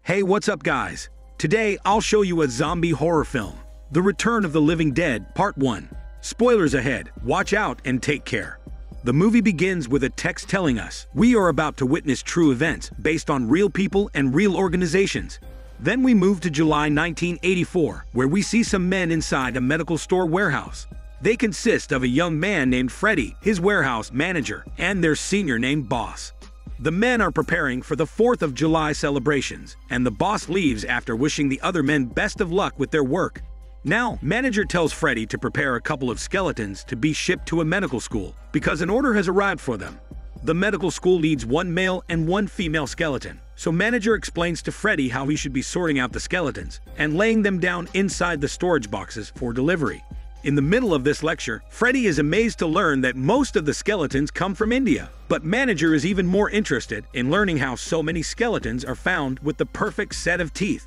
Hey, what's up guys? Today I'll show you a zombie horror film, The Return of the Living Dead Part 1. Spoilers ahead, watch out and take care. The movie begins with a text telling us we are about to witness true events based on real people and real organizations. Then we move to July 1984, where we see some men inside a medical store warehouse. They consist of a young man named Freddy, his warehouse manager, and their senior named Boss. The men are preparing for the 4th of July celebrations, and the boss leaves after wishing the other men best of luck with their work. Now, manager tells Freddy to prepare a couple of skeletons to be shipped to a medical school because an order has arrived for them. The medical school needs one male and one female skeleton, so manager explains to Freddy how he should be sorting out the skeletons and laying them down inside the storage boxes for delivery. In the middle of this lecture, Freddy is amazed to learn that most of the skeletons come from India, but manager is even more interested in learning how so many skeletons are found with the perfect set of teeth.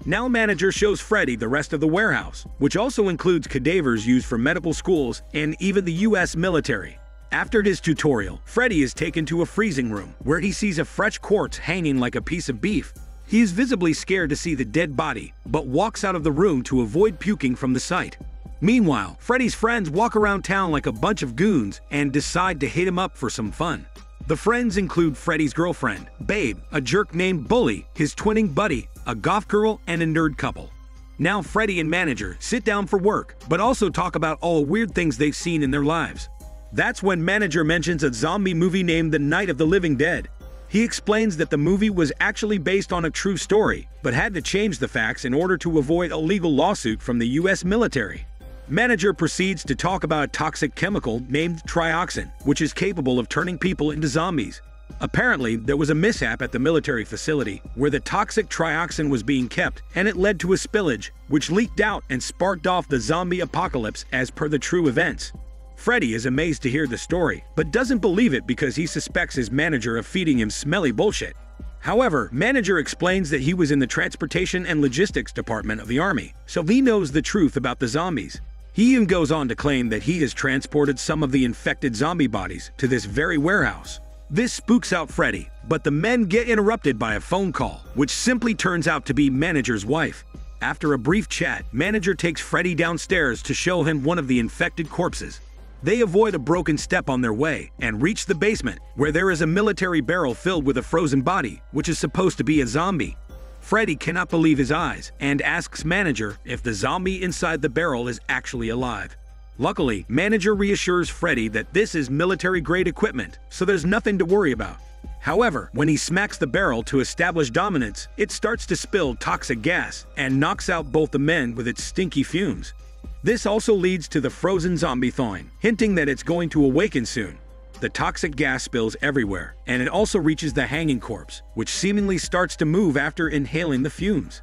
Now manager shows Freddy the rest of the warehouse, which also includes cadavers used for medical schools and even the US military. After his tutorial, Freddy is taken to a freezing room where he sees a fresh corpse hanging like a piece of beef. He is visibly scared to see the dead body, but walks out of the room to avoid puking from the sight. Meanwhile, Freddy's friends walk around town like a bunch of goons and decide to hit him up for some fun. The friends include Freddy's girlfriend, Babe, a jerk named Bully, his twinning buddy, a goth girl, and a nerd couple. Now Freddy and manager sit down for work, but also talk about all the weird things they've seen in their lives. That's when manager mentions a zombie movie named The Night of the Living Dead. He explains that the movie was actually based on a true story, but had to change the facts in order to avoid a legal lawsuit from the US military. Manager proceeds to talk about a toxic chemical named trioxin, which is capable of turning people into zombies. Apparently, there was a mishap at the military facility where the toxic trioxin was being kept, and it led to a spillage, which leaked out and sparked off the zombie apocalypse as per the true events. Freddy is amazed to hear the story, but doesn't believe it because he suspects his manager of feeding him smelly bullshit. However, manager explains that he was in the transportation and logistics department of the army, so he knows the truth about the zombies. He even goes on to claim that he has transported some of the infected zombie bodies to this very warehouse. This spooks out Freddy, but the men get interrupted by a phone call, which simply turns out to be manager's wife. After a brief chat, manager takes Freddy downstairs to show him one of the infected corpses. They avoid a broken step on their way and reach the basement, where there is a military barrel filled with a frozen body, which is supposed to be a zombie. Freddy cannot believe his eyes and asks manager if the zombie inside the barrel is actually alive. Luckily, manager reassures Freddy that this is military-grade equipment, so there's nothing to worry about. However, when he smacks the barrel to establish dominance, it starts to spill toxic gas and knocks out both the men with its stinky fumes. This also leads to the frozen zombie thawing, hinting that it's going to awaken soon. The toxic gas spills everywhere, and it also reaches the hanging corpse, which seemingly starts to move after inhaling the fumes.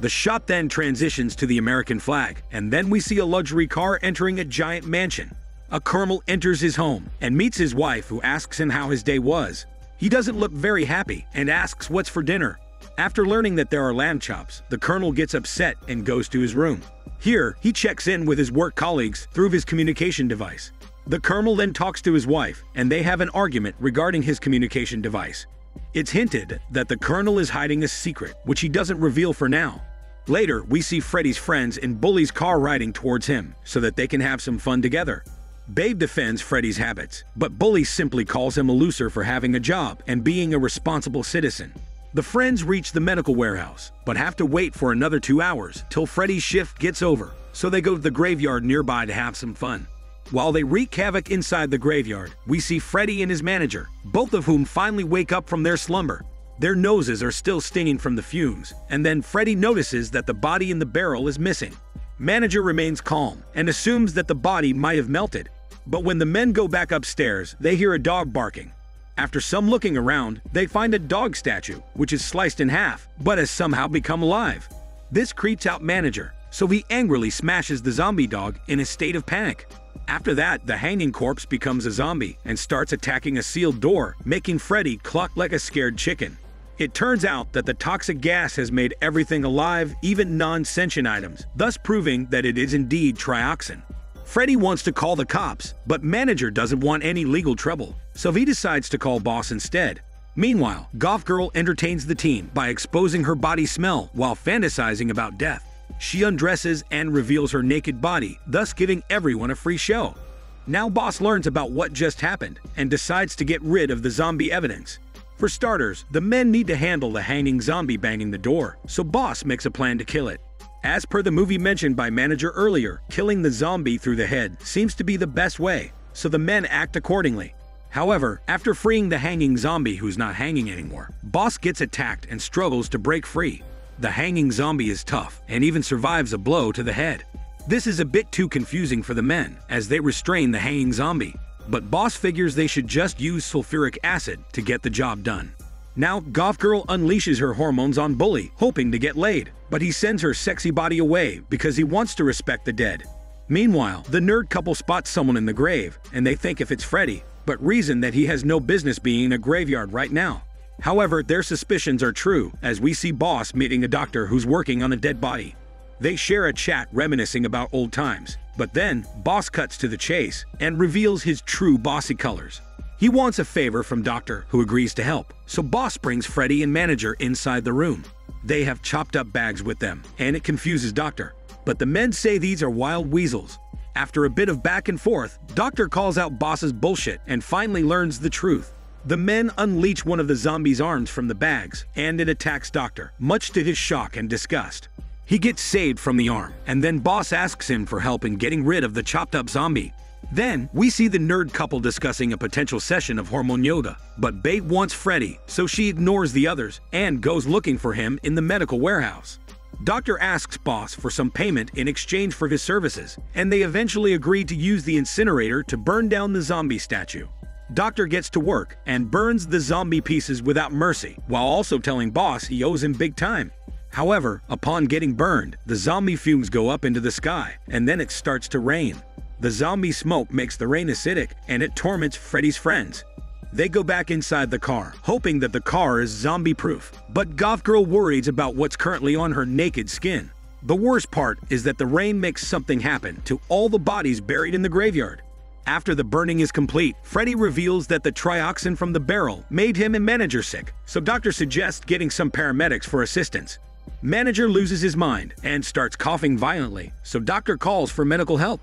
The shot then transitions to the American flag, and then we see a luxury car entering a giant mansion. A colonel enters his home and meets his wife, who asks him how his day was. He doesn't look very happy and asks what's for dinner. After learning that there are lamb chops, the colonel gets upset and goes to his room. Here, he checks in with his work colleagues through his communication device. The colonel then talks to his wife, and they have an argument regarding his communication device. It's hinted that the colonel is hiding a secret, which he doesn't reveal for now. Later, we see Freddy's friends in Bully's car riding towards him so that they can have some fun together. Babe defends Freddy's habits, but Bully simply calls him a loser for having a job and being a responsible citizen. The friends reach the medical warehouse, but have to wait for another 2 hours till Freddy's shift gets over, so they go to the graveyard nearby to have some fun. While they wreak havoc inside the graveyard, we see Freddy and his manager, both of whom finally wake up from their slumber. Their noses are still stinging from the fumes, and then Freddy notices that the body in the barrel is missing. Manager remains calm and assumes that the body might have melted. But when the men go back upstairs, they hear a dog barking. After some looking around, they find a dog statue, which is sliced in half, but has somehow become alive. This creeps out manager, so he angrily smashes the zombie dog in a state of panic. After that, the hanging corpse becomes a zombie and starts attacking a sealed door, making Freddy cluck like a scared chicken. It turns out that the toxic gas has made everything alive, even non-sentient items, thus proving that it is indeed trioxin. Freddy wants to call the cops, but manager doesn't want any legal trouble, so he decides to call boss instead. Meanwhile, Goth Girl entertains the team by exposing her body smell while fantasizing about death. She undresses and reveals her naked body, thus giving everyone a free show. Now boss learns about what just happened and decides to get rid of the zombie evidence. For starters, the men need to handle the hanging zombie banging the door, so boss makes a plan to kill it. As per the movie mentioned by manager earlier, killing the zombie through the head seems to be the best way, so the men act accordingly. However, after freeing the hanging zombie who's not hanging anymore, boss gets attacked and struggles to break free. The hanging zombie is tough and even survives a blow to the head. This is a bit too confusing for the men as they restrain the hanging zombie, but boss figures they should just use sulfuric acid to get the job done. Now, Goth Girl unleashes her hormones on Bully, hoping to get laid, but he sends her sexy body away because he wants to respect the dead. Meanwhile, the nerd couple spots someone in the grave, and they think if it's Freddy, but reason that he has no business being in a graveyard right now. However, their suspicions are true, as we see Boss meeting a doctor who's working on a dead body. They share a chat reminiscing about old times, but then Boss cuts to the chase and reveals his true bossy colors. He wants a favor from Doctor, who agrees to help, so Boss brings Freddy and manager inside the room. They have chopped up bags with them, and it confuses Doctor, but the men say these are wild weasels. After a bit of back and forth, Doctor calls out Boss's bullshit and finally learns the truth. The men unleash one of the zombies' arms from the bags, and it attacks Doctor, much to his shock and disgust. He gets saved from the arm, and then Boss asks him for help in getting rid of the chopped-up zombie. Then, we see the nerd couple discussing a potential session of hormone yoga, but Babe wants Freddy, so she ignores the others and goes looking for him in the medical warehouse. Doctor asks Boss for some payment in exchange for his services, and they eventually agree to use the incinerator to burn down the zombie statue. Doctor gets to work and burns the zombie pieces without mercy, while also telling Boss he owes him big time. However, upon getting burned, the zombie fumes go up into the sky, and then it starts to rain. The zombie smoke makes the rain acidic, and it torments Freddy's friends. They go back inside the car, hoping that the car is zombie-proof, but Goth Girl worries about what's currently on her naked skin. The worst part is that the rain makes something happen to all the bodies buried in the graveyard. After the burning is complete, Freddy reveals that the trioxin from the barrel made him and manager sick, so Doctor suggests getting some paramedics for assistance. Manager loses his mind and starts coughing violently, so Doctor calls for medical help.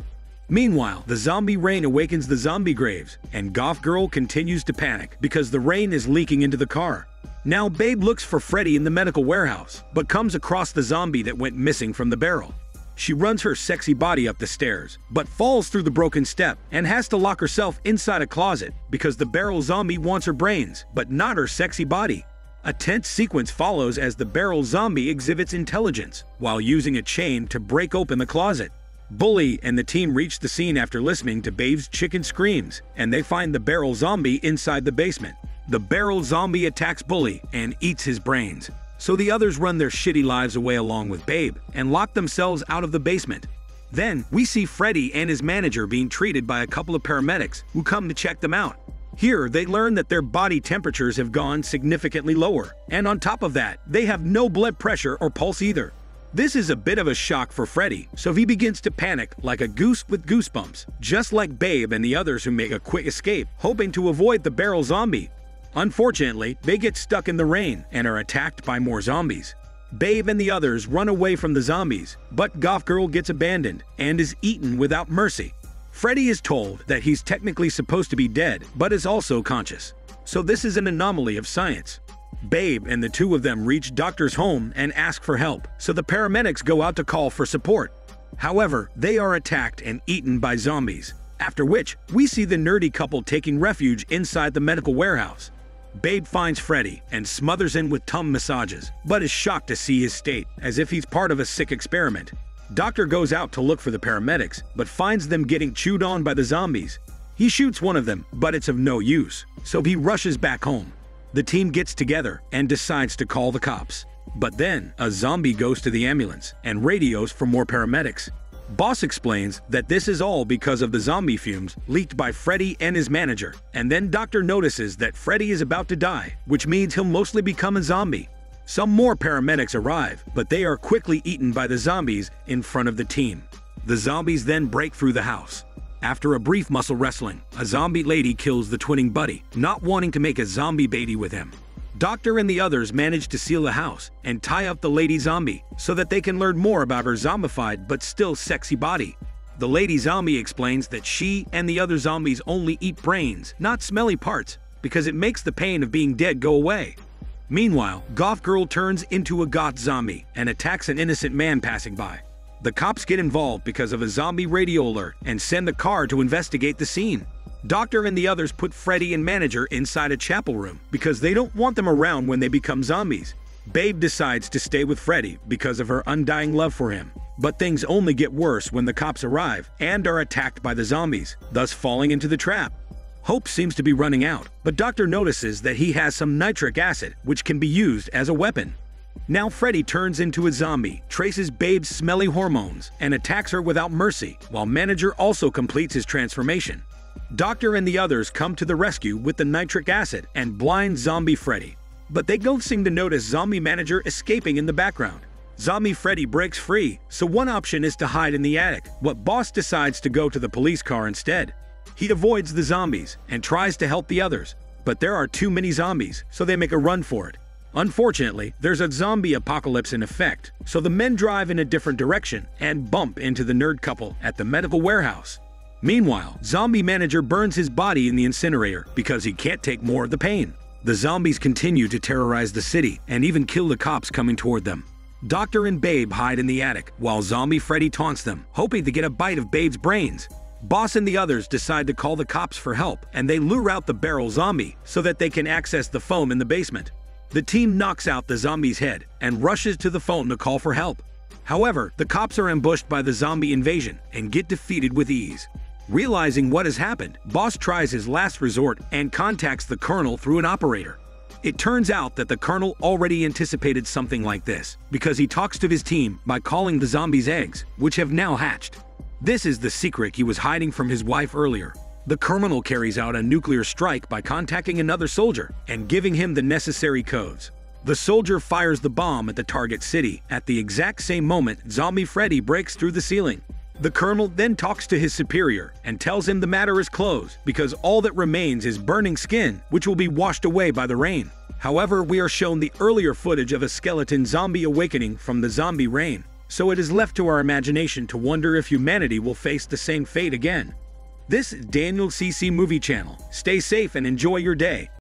Meanwhile, the zombie rain awakens the zombie graves, and Goth Girl continues to panic because the rain is leaking into the car. Now Babe looks for Freddy in the medical warehouse, but comes across the zombie that went missing from the barrel. She runs her sexy body up the stairs, but falls through the broken step and has to lock herself inside a closet because the barrel zombie wants her brains, but not her sexy body. A tense sequence follows as the barrel zombie exhibits intelligence while using a chain to break open the closet. Bully and the team reach the scene after listening to Babe's chicken screams, and they find the barrel zombie inside the basement. The barrel zombie attacks Bully and eats his brains, so the others run their shitty lives away along with Babe and lock themselves out of the basement. Then, we see Freddy and his manager being treated by a couple of paramedics who come to check them out. Here, they learn that their body temperatures have gone significantly lower, and on top of that, they have no blood pressure or pulse either. This is a bit of a shock for Freddy, so he begins to panic like a goose with goosebumps, just like Babe and the others who make a quick escape, hoping to avoid the barrel zombie. Unfortunately, they get stuck in the rain and are attacked by more zombies. Babe and the others run away from the zombies, but Goth Girl gets abandoned and is eaten without mercy. Freddy is told that he's technically supposed to be dead, but is also conscious. So this is an anomaly of science. Babe and the two of them reach Doctor's home and ask for help, so the paramedics go out to call for support. However, they are attacked and eaten by zombies, after which we see the nerdy couple taking refuge inside the medical warehouse. Babe finds Freddy and smothers him with tongue massages, but is shocked to see his state, as if he's part of a sick experiment. Doctor goes out to look for the paramedics, but finds them getting chewed on by the zombies. He shoots one of them, but it's of no use, so he rushes back home. The team gets together and decides to call the cops. But then, a zombie goes to the ambulance and radios for more paramedics. Boss explains that this is all because of the zombie fumes leaked by Freddy and his manager, and then Doctor notices that Freddy is about to die, which means he'll mostly become a zombie. Some more paramedics arrive, but they are quickly eaten by the zombies in front of the team. The zombies then break through the house. After a brief muscle wrestling, a zombie lady kills the twinning buddy, not wanting to make a zombie baby with him. Doctor and the others manage to seal the house and tie up the lady zombie so that they can learn more about her zombified but still sexy body. The lady zombie explains that she and the other zombies only eat brains, not smelly parts, because it makes the pain of being dead go away. Meanwhile, Goth Girl turns into a goth zombie and attacks an innocent man passing by. The cops get involved because of a zombie radio alert and send the car to investigate the scene. Doctor and the others put Freddy and Manager inside a chapel room because they don't want them around when they become zombies. Babe decides to stay with Freddy because of her undying love for him. But things only get worse when the cops arrive and are attacked by the zombies, thus falling into the trap. Hope seems to be running out, but Doctor notices that he has some nitric acid, which can be used as a weapon. Now Freddy turns into a zombie, traces Babe's smelly hormones, and attacks her without mercy, while Manager also completes his transformation. Doctor and the others come to the rescue with the nitric acid and blind zombie Freddy. But they don't seem to notice zombie Manager escaping in the background. Zombie Freddy breaks free, so one option is to hide in the attic, but Boss decides to go to the police car instead. He avoids the zombies and tries to help the others, but there are too many zombies, so they make a run for it. Unfortunately, there's a zombie apocalypse in effect, so the men drive in a different direction and bump into the nerd couple at the medical warehouse. Meanwhile, Zombie Manager burns his body in the incinerator because he can't take more of the pain. The zombies continue to terrorize the city and even kill the cops coming toward them. Doctor and Babe hide in the attic while Zombie Freddy taunts them, hoping to get a bite of Babe's brains. Boss and the others decide to call the cops for help, and they lure out the barrel zombie so that they can access the phone in the basement. The team knocks out the zombie's head and rushes to the phone to call for help. However, the cops are ambushed by the zombie invasion and get defeated with ease. Realizing what has happened, Boss tries his last resort and contacts the Colonel through an operator. It turns out that the Colonel already anticipated something like this because he talks to his team by calling the zombies eggs, which have now hatched. This is the secret he was hiding from his wife earlier. The Colonel carries out a nuclear strike by contacting another soldier and giving him the necessary codes. The soldier fires the bomb at the target city at the exact same moment Zombie Freddy breaks through the ceiling. The Colonel then talks to his superior and tells him the matter is closed because all that remains is burning skin, which will be washed away by the rain. However, we are shown the earlier footage of a skeleton zombie awakening from the zombie rain, so it is left to our imagination to wonder if humanity will face the same fate again. This is Daniel CC Movie Channel. Stay safe and enjoy your day.